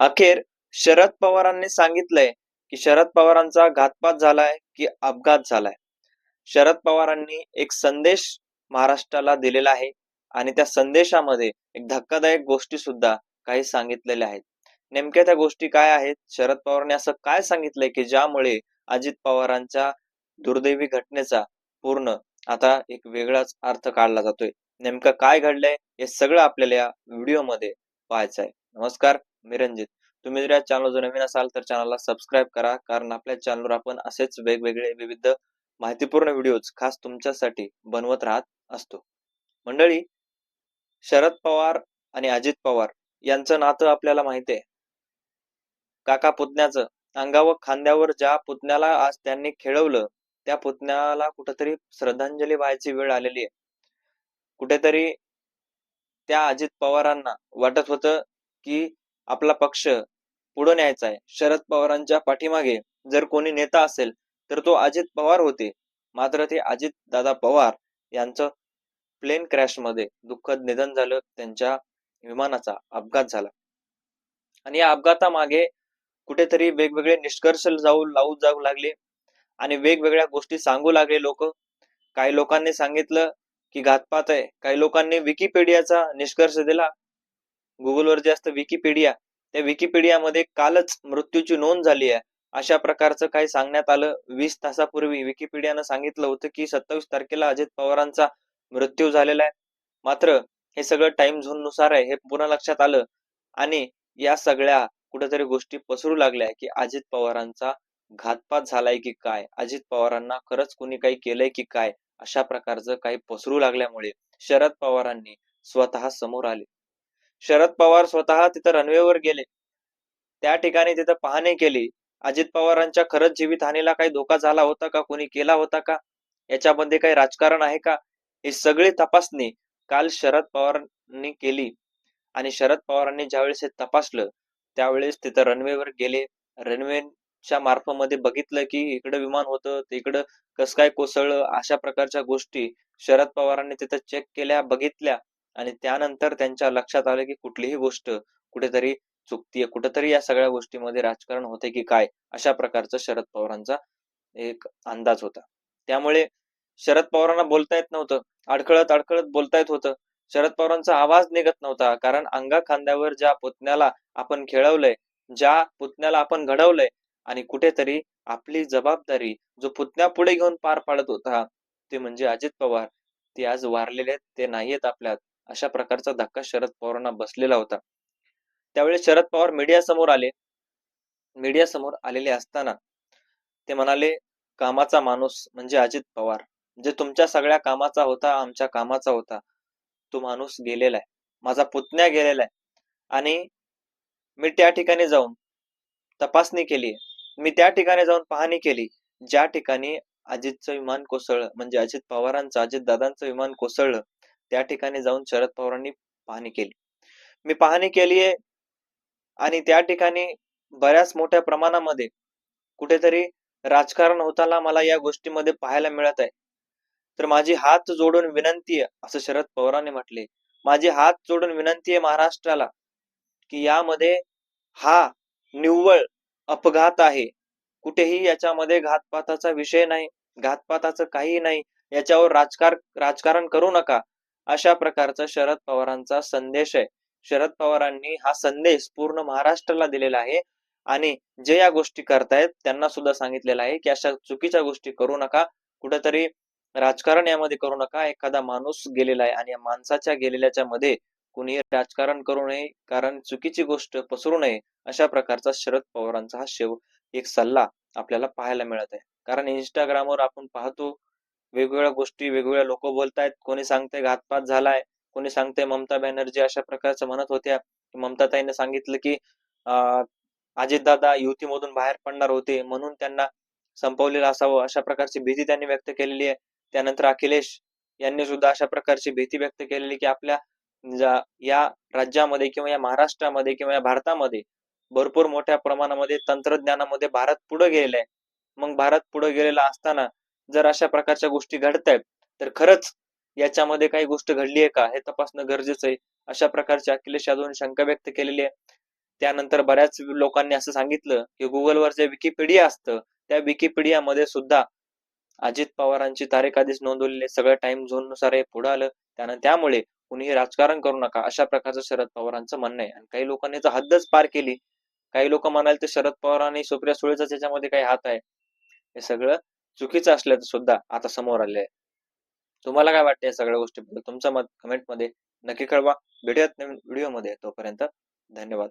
अखेर शरद पवारांनी सांगितलंय की शरद पवारांचा घातपात झालाय की अपघात झालाय. शरद पवारांनी एक संदेश महाराष्ट्राला दिलेला आहे आणि त्या संदेशामध्ये एक धक्कादायक गोष्टी सुद्धा काही सांगितलेल्या आहेत. नेमक्या त्या गोष्टी काय आहेत? शरद पवारांनी असं काय सांगितलंय की ज्यामुळे अजित पवारांच्या दुर्दैवी घटनेचा पूर्ण आता एक वेगळाच अर्थ काढला जातोय. नेमकं काय घडलंय हे सगळं आपल्याला या व्हिडिओमध्ये पाहायचं आहे. नमस्कार, मी रंजित. तुम्ही जर या चॅनलवर नवीन असाल तर चॅनलला सबस्क्राईब करा, कारण आपल्या चॅनलवर आपण असेच वेगवेगळे विविध माहितीपूर्ण व्हिडिओज खास तुमच्यासाठी बनवत राहत असतो. मंडळी, शरद पवार आणि अजित पवार यांचं नातं आपल्याला माहिती आहे. काका पुतण्याचं. अंगावर खांद्यावर ज्या पुतण्याला आज त्यांनी खेळवलं, त्या पुतण्याला कुठेतरी श्रद्धांजली व्हायची वेळ आलेली आहे. कुठेतरी त्या अजित पवारांना वाटत होतं की आपला पक्ष पुढे न्यायचा आहे. शरद पवारांच्या पाठीमागे जर कोणी नेता असेल तर तो अजित पवार होते. मात्र ते अजित दादा पवार यांचं प्लेन क्रॅश मध्ये दुःखद निधन झालं. त्यांच्या विमानाचा अपघात झाला आणि या अपघातामागे कुठेतरी वेगवेगळे निष्कर्ष जाऊ लागले आणि वेगवेगळ्या गोष्टी सांगू लागले लोक. काही लोकांनी सांगितलं की घातपात आहे, काही लोकांनी विकिपीडियाचा निष्कर्ष दिला. गुगलवर जे असतं विकिपीडिया, त्या विकिपीडियामध्ये कालच मृत्यूची नोंद झाली आहे अशा प्रकारचं काही सांगण्यात आलं. 20 तासापूर्वी विकिपीडियानं सांगितलं होतं की 27 तारखेला अजित पवारांचा मृत्यू झालेला आहे. मात्र हे सगळं टाइम झोन नुसार आहे हे पुन्हा लक्षात आलं आणि या सगळ्या कुठेतरी गोष्टी पसरू लागल्या की अजित पवारांचा घातपात झालाय की काय, अजित पवारांना खरंच कोणी काही केलंय की काय, अशा प्रकारचं काही पसरू लागल्यामुळे शरद पवारांनी स्वतः समोर आले. शरद पवार स्वतः तिथं रनवेवर गेले. त्या ठिकाणी तिथं पाहणी केली. अजित पवारांच्या खरंच जीवितहानीला काही धोका झाला होता का, कोणी केला होता का, याच्यामध्ये काही राजकारण आहे का, ही सगळी तपासणी काल शरद पवारांनी केली. आणि शरद पवारांनी ज्यावेळेस हे तपासलं त्यावेळेस तिथं रनवेवर गेले. रनवेच्या मार्फतमध्ये बघितलं की इकडं विमान होतं, इकडं कसं काय कोसळलं, अशा प्रकारच्या गोष्टी शरद पवारांनी तिथं चेक केल्या, बघितल्या आणि त्यानंतर त्यांच्या लक्षात आलं की कुठलीही गोष्ट कुठेतरी चुकतीये, कुठेतरी या सगळ्या गोष्टीमध्ये राजकारण होते की काय, अशा प्रकारचा शरद पवारांचा एक अंदाज होता. त्यामुळे शरद पवारांना बोलता येत नव्हतं, अडखळत अडखळत बोलता येत होतं. शरद पवारांचा आवाज निघत नव्हता, कारण अंगा खांद्यावर ज्या पुतण्याला आपण खेळवलंय, ज्या पुतण्याला आपण घडवलंय आणि कुठेतरी आपली जबाबदारी जो पुतण्या पुढे घेऊन पार पाडत होता ते म्हणजे अजित पवार, ते आज वारलेले आहेत, ते नाहीयेत आपल्यात, अशा प्रकारचा धक्का शरद पवारांना बसलेला होता. त्यावेळेस शरद पवार मीडिया समोर आले. मीडिया समोर आलेले असताना ते म्हणाले, कामाचा माणूस म्हणजे अजित पवार, जे तुमच्या सगळ्या कामाचा होता, आमच्या कामाचा होता, तो माणूस गेलेला आहे, माझा पुतण्या गेलेला आहे. आणि मी त्या ठिकाणी जाऊन तपासणी केली, मी त्या ठिकाणी जाऊन पाहणी केली ज्या ठिकाणी अजितचं विमान कोसळलं, म्हणजे अजित पवारांचं, अजित दादांचं विमान कोसळलं, त्या ठिकाणी जाऊन शरद पवारांनी पाहणी केली. मी पाहणी केलीये आणि त्या ठिकाणी बऱ्याच मोठ्या प्रमाणामध्ये कुठेतरी राजकारण होताना मला या गोष्टीमध्ये पाहायला मिळत आहे. तर माझी हात जोडून विनंती आहे, असं शरद पवारांनी म्हटले, माझी हात जोडून विनंती आहे महाराष्ट्राला की यामध्ये हा निव्वळ अपघात आहे. कुठेही याच्यामध्ये घातपाताचा विषय नाही, घातपाताचं काही नाही, याच्यावर राजकारण करू नका, अशा प्रकारचा शरद पवारांचा संदेश आहे. शरद पवारांनी हा संदेश पूर्ण महाराष्ट्राला दिलेला आहे आणि जे या गोष्टी करतायत त्यांना सुद्धा सांगितलेलं आहे की अशा चुकीच्या गोष्टी करू नका, कुठेतरी राजकारण यामध्ये करू नका. एखादा माणूस गेलेला आहे आणि या माणसाच्या गेलेल्याच्या मध्ये कुणी राजकारण करू नये, कारण चुकीची गोष्ट पसरू नये, अशा प्रकारचा शरद पवारांचा हा एक सल्ला आपल्याला पाहायला मिळत आहे. कारण इंस्टाग्रामवर आपण पाहतो वेगवेगळ्या गोष्टी, वेगवेगळे लोक बोलतायत. कोणी सांगते घातपात झालाय, कोणी सांगते ममता बॅनर्जी अशा प्रकारचं म्हणत होत्या. ममताताईने सांगितलं की अजितदादा युतीमधून बाहेर पडणार होते म्हणून त्यांना संपवलेलं असावं, अशा प्रकारची भीती त्यांनी व्यक्त केलेली आहे. त्यानंतर अखिलेश यांनी सुद्धा अशा प्रकारची भीती व्यक्त केलेली की आपल्या या राज्यामध्ये किंवा या महाराष्ट्रामध्ये किंवा या भारतामध्ये भरपूर मोठ्या प्रमाणामध्ये तंत्रज्ञानामध्ये भारत पुढे गेलेला आहे. मग भारत पुढे गेलेला असताना जर अशा प्रकारच्या गोष्टी घडतायत तर खरंच याच्यामध्ये काही गोष्ट घडली आहे का हे तपासणं गरजेचं आहे, अशा प्रकारची अखिलेश यादवने शंका व्यक्त केलेली आहे. त्यानंतर बऱ्याच लोकांनी असं सांगितलं की गुगलवर जे विकिपीडिया असतं त्या विकिपीडियामध्ये सुद्धा अजित पवारांची तारीख आधीच नोंदवलेली सगळं टाइम झोन नुसार हे पुढे आलं. त्यामुळे कुणीही राजकारण करू नका अशा प्रकारचं शरद पवारांचं म्हणणं आहे. आणि काही लोकांनी तर हद्दच पार केली. काही लोक म्हणाले तर शरद पवार आणि सुप्रिया सुळेचा त्याच्यामध्ये काही हात आहे. हे सगळं चुकीचं असल्याचं सुद्धा आता समोर आले आहे. तुम्हाला काय वाटतं या सगळ्या गोष्टीबद्दल? तुमचं मत कमेंटमध्ये नक्की कळवा. भेटूयात नवीन व्हिडिओमध्ये. तोपर्यंत धन्यवाद.